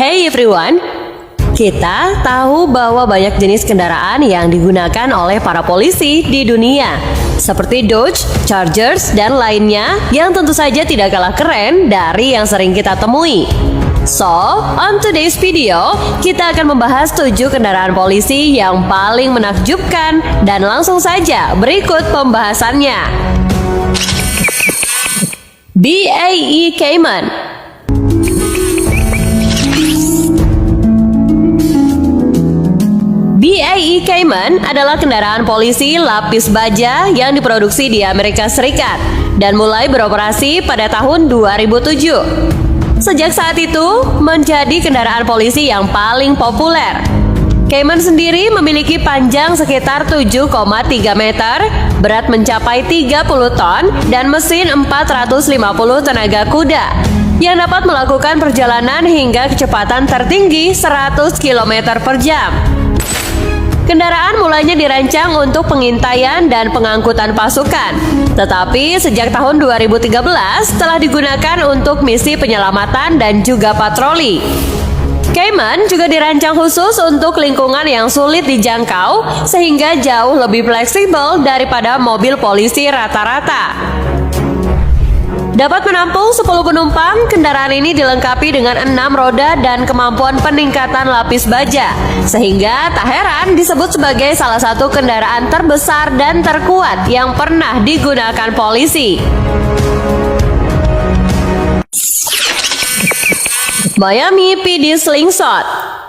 Hey everyone, kita tahu bahwa banyak jenis kendaraan yang digunakan oleh para polisi di dunia, seperti Dodge, Chargers, dan lainnya yang tentu saja tidak kalah keren dari yang sering kita temui. So, on today's video, kita akan membahas 7 kendaraan polisi yang paling menakjubkan dan langsung saja berikut pembahasannya. BAE Cayman. BAE Cayman adalah kendaraan polisi lapis baja yang diproduksi di Amerika Serikat dan mulai beroperasi pada tahun 2007. Sejak saat itu, menjadi kendaraan polisi yang paling populer. Cayman sendiri memiliki panjang sekitar 7,3 meter, berat mencapai 30 ton, dan mesin 450 tenaga kuda yang dapat melakukan perjalanan hingga kecepatan tertinggi 100 km per jam. Kendaraan mulanya dirancang untuk pengintaian dan pengangkutan pasukan, tetapi sejak tahun 2013 telah digunakan untuk misi penyelamatan dan juga patroli. Cayman juga dirancang khusus untuk lingkungan yang sulit dijangkau, sehingga jauh lebih fleksibel daripada mobil polisi rata-rata. Dapat menampung 10 penumpang, kendaraan ini dilengkapi dengan 6 roda dan kemampuan peningkatan lapis baja, sehingga tak heran disebut sebagai salah satu kendaraan terbesar dan terkuat yang pernah digunakan polisi. Miami PD Slingshot.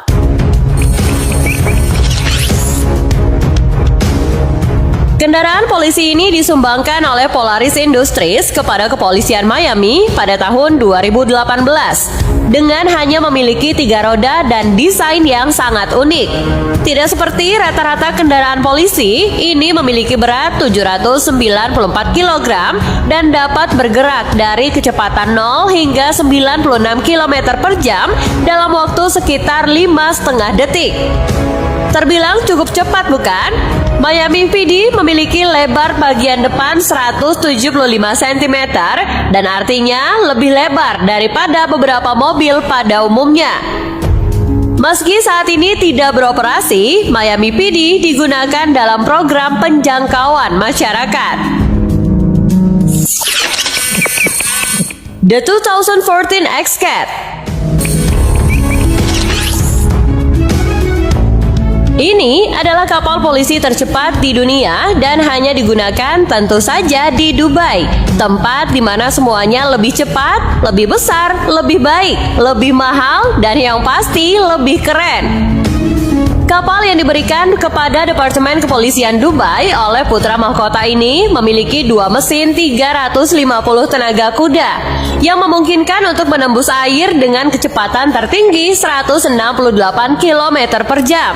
Kendaraan polisi ini disumbangkan oleh Polaris Industries kepada Kepolisian Miami pada tahun 2018 dengan hanya memiliki 3 roda dan desain yang sangat unik. Tidak seperti rata-rata kendaraan polisi, ini memiliki berat 794 kg dan dapat bergerak dari kecepatan 0 hingga 96 km per jam dalam waktu sekitar 5,5 detik. Terbilang cukup cepat, bukan? Miami PD memiliki lebar bagian depan 175 cm dan artinya lebih lebar daripada beberapa mobil pada umumnya. Meski saat ini tidak beroperasi, Miami PD digunakan dalam program penjangkauan masyarakat. The 2014 X-Cat. Ini adalah kapal polisi tercepat di dunia dan hanya digunakan tentu saja di Dubai, tempat di mana semuanya lebih cepat, lebih besar, lebih baik, lebih mahal, dan yang pasti lebih keren. Kapal yang diberikan kepada Departemen Kepolisian Dubai oleh putra mahkota ini memiliki 2 mesin 350 tenaga kuda yang memungkinkan untuk menembus air dengan kecepatan tertinggi 168 km per jam.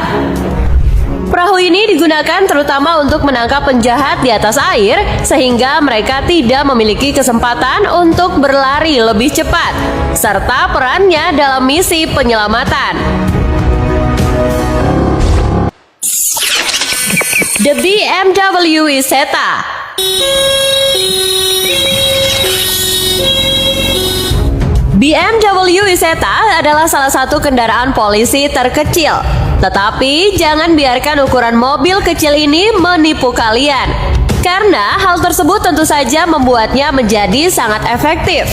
Perahu ini digunakan terutama untuk menangkap penjahat di atas air sehingga mereka tidak memiliki kesempatan untuk berlari lebih cepat, serta perannya dalam misi penyelamatan. The BMW Isetta. BMW Isetta adalah salah satu kendaraan polisi terkecil. Tetapi jangan biarkan ukuran mobil kecil ini menipu kalian, karena hal tersebut tentu saja membuatnya menjadi sangat efektif.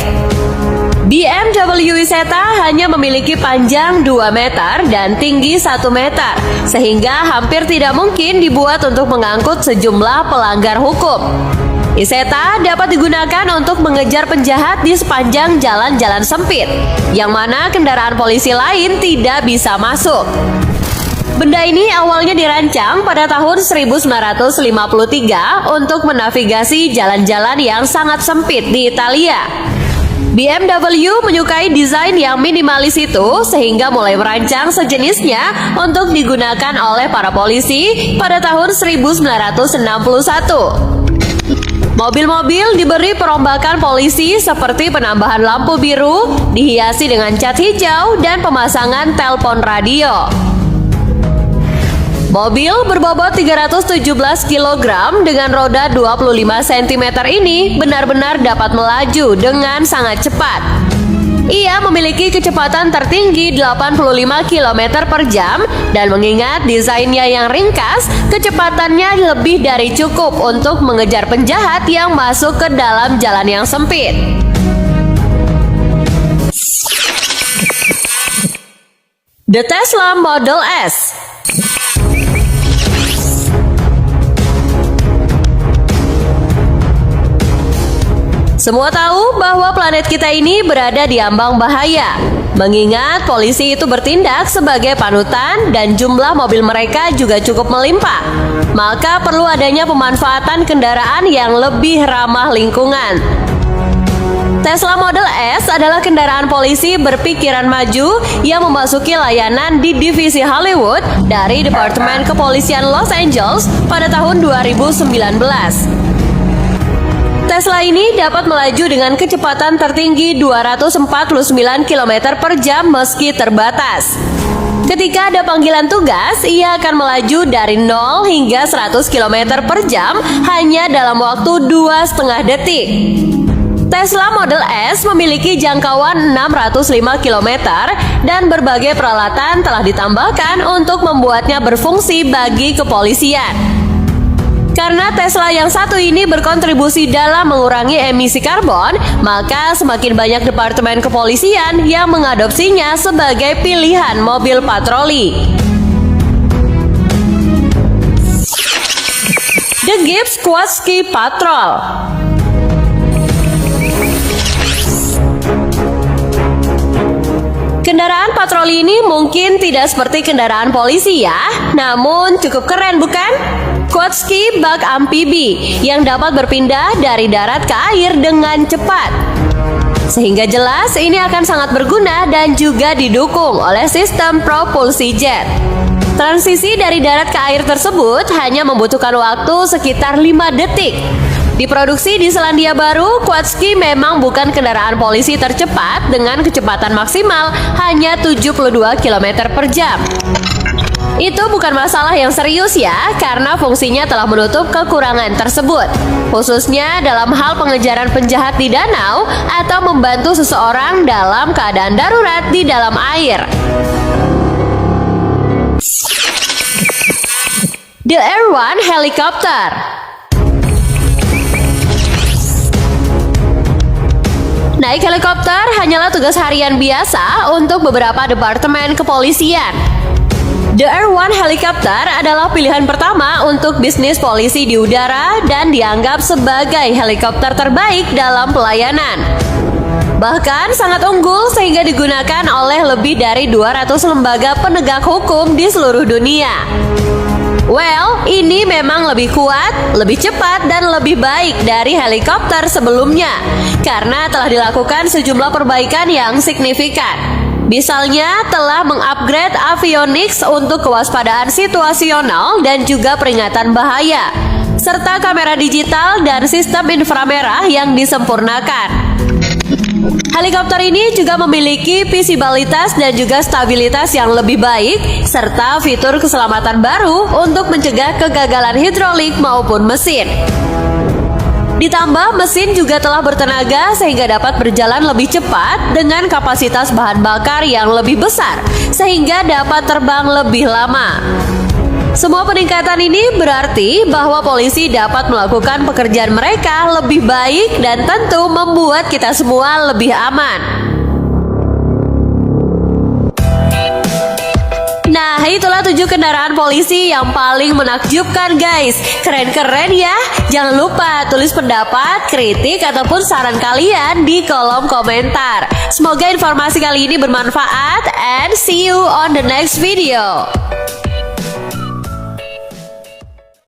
BMW Isetta hanya memiliki panjang 2 meter dan tinggi 1 meter, sehingga hampir tidak mungkin dibuat untuk mengangkut sejumlah pelanggar hukum. Isetta dapat digunakan untuk mengejar penjahat di sepanjang jalan-jalan sempit, yang mana kendaraan polisi lain tidak bisa masuk. Benda ini awalnya dirancang pada tahun 1953 untuk menavigasi jalan-jalan yang sangat sempit di Italia. BMW menyukai desain yang minimalis itu sehingga mulai merancang sejenisnya untuk digunakan oleh para polisi pada tahun 1961. Mobil-mobil diberi perombakan polisi seperti penambahan lampu biru, dihiasi dengan cat hijau, dan pemasangan telepon radio. Mobil berbobot 317 kg dengan roda 25 cm ini benar-benar dapat melaju dengan sangat cepat. Ia memiliki kecepatan tertinggi 85 km per jam dan mengingat desainnya yang ringkas, kecepatannya lebih dari cukup untuk mengejar penjahat yang masuk ke dalam jalan yang sempit. The Tesla Model S. Semua tahu bahwa planet kita ini berada di ambang bahaya. Mengingat polisi itu bertindak sebagai panutan dan jumlah mobil mereka juga cukup melimpah. Maka perlu adanya pemanfaatan kendaraan yang lebih ramah lingkungan. Tesla Model S adalah kendaraan polisi berpikiran maju yang memasuki layanan di divisi Hollywood dari Departemen Kepolisian Los Angeles pada tahun 2019. Tesla ini dapat melaju dengan kecepatan tertinggi 249 km per jam meski terbatas. Ketika ada panggilan tugas, ia akan melaju dari 0 hingga 100 km per jam hanya dalam waktu 2,5 detik. Tesla Model S memiliki jangkauan 605 km dan berbagai peralatan telah ditambahkan untuk membuatnya berfungsi bagi kepolisian. Karena Tesla yang satu ini berkontribusi dalam mengurangi emisi karbon, maka semakin banyak departemen kepolisian yang mengadopsinya sebagai pilihan mobil patroli. The Gibbs Quadski Patrol. Kendaraan patroli ini mungkin tidak seperti kendaraan polisi ya, namun cukup keren bukan? Quadski bak amfibi yang dapat berpindah dari darat ke air dengan cepat. Sehingga jelas ini akan sangat berguna dan juga didukung oleh sistem propulsi jet. Transisi dari darat ke air tersebut hanya membutuhkan waktu sekitar 5 detik. Diproduksi di Selandia Baru, Quadski memang bukan kendaraan polisi tercepat dengan kecepatan maksimal hanya 72 km per jam. Itu bukan masalah yang serius ya, karena fungsinya telah menutup kekurangan tersebut, khususnya dalam hal pengejaran penjahat di danau atau membantu seseorang dalam keadaan darurat di dalam air. The Air One Helicopter. Naik helikopter hanyalah tugas harian biasa untuk beberapa departemen kepolisian. The Air One Helicopter adalah pilihan pertama untuk bisnis polisi di udara dan dianggap sebagai helikopter terbaik dalam pelayanan. Bahkan sangat unggul sehingga digunakan oleh lebih dari 200 lembaga penegak hukum di seluruh dunia. Well, ini memang lebih kuat, lebih cepat, dan lebih baik dari helikopter sebelumnya karena telah dilakukan sejumlah perbaikan yang signifikan. Misalnya telah mengupgrade avionics untuk kewaspadaan situasional dan juga peringatan bahaya, serta kamera digital dan sistem inframerah yang disempurnakan. Helikopter ini juga memiliki visibilitas dan juga stabilitas yang lebih baik, serta fitur keselamatan baru untuk mencegah kegagalan hidrolik maupun mesin. Ditambah mesin juga telah bertenaga sehingga dapat berjalan lebih cepat dengan kapasitas bahan bakar yang lebih besar, sehingga dapat terbang lebih lama. Semua peningkatan ini berarti bahwa polisi dapat melakukan pekerjaan mereka lebih baik dan tentu membuat kita semua lebih aman. Nah, itulah 7 kendaraan polisi yang paling menakjubkan guys. Keren-keren ya. Jangan lupa tulis pendapat, kritik, ataupun saran kalian di kolom komentar. Semoga informasi kali ini bermanfaat and see you on the next video.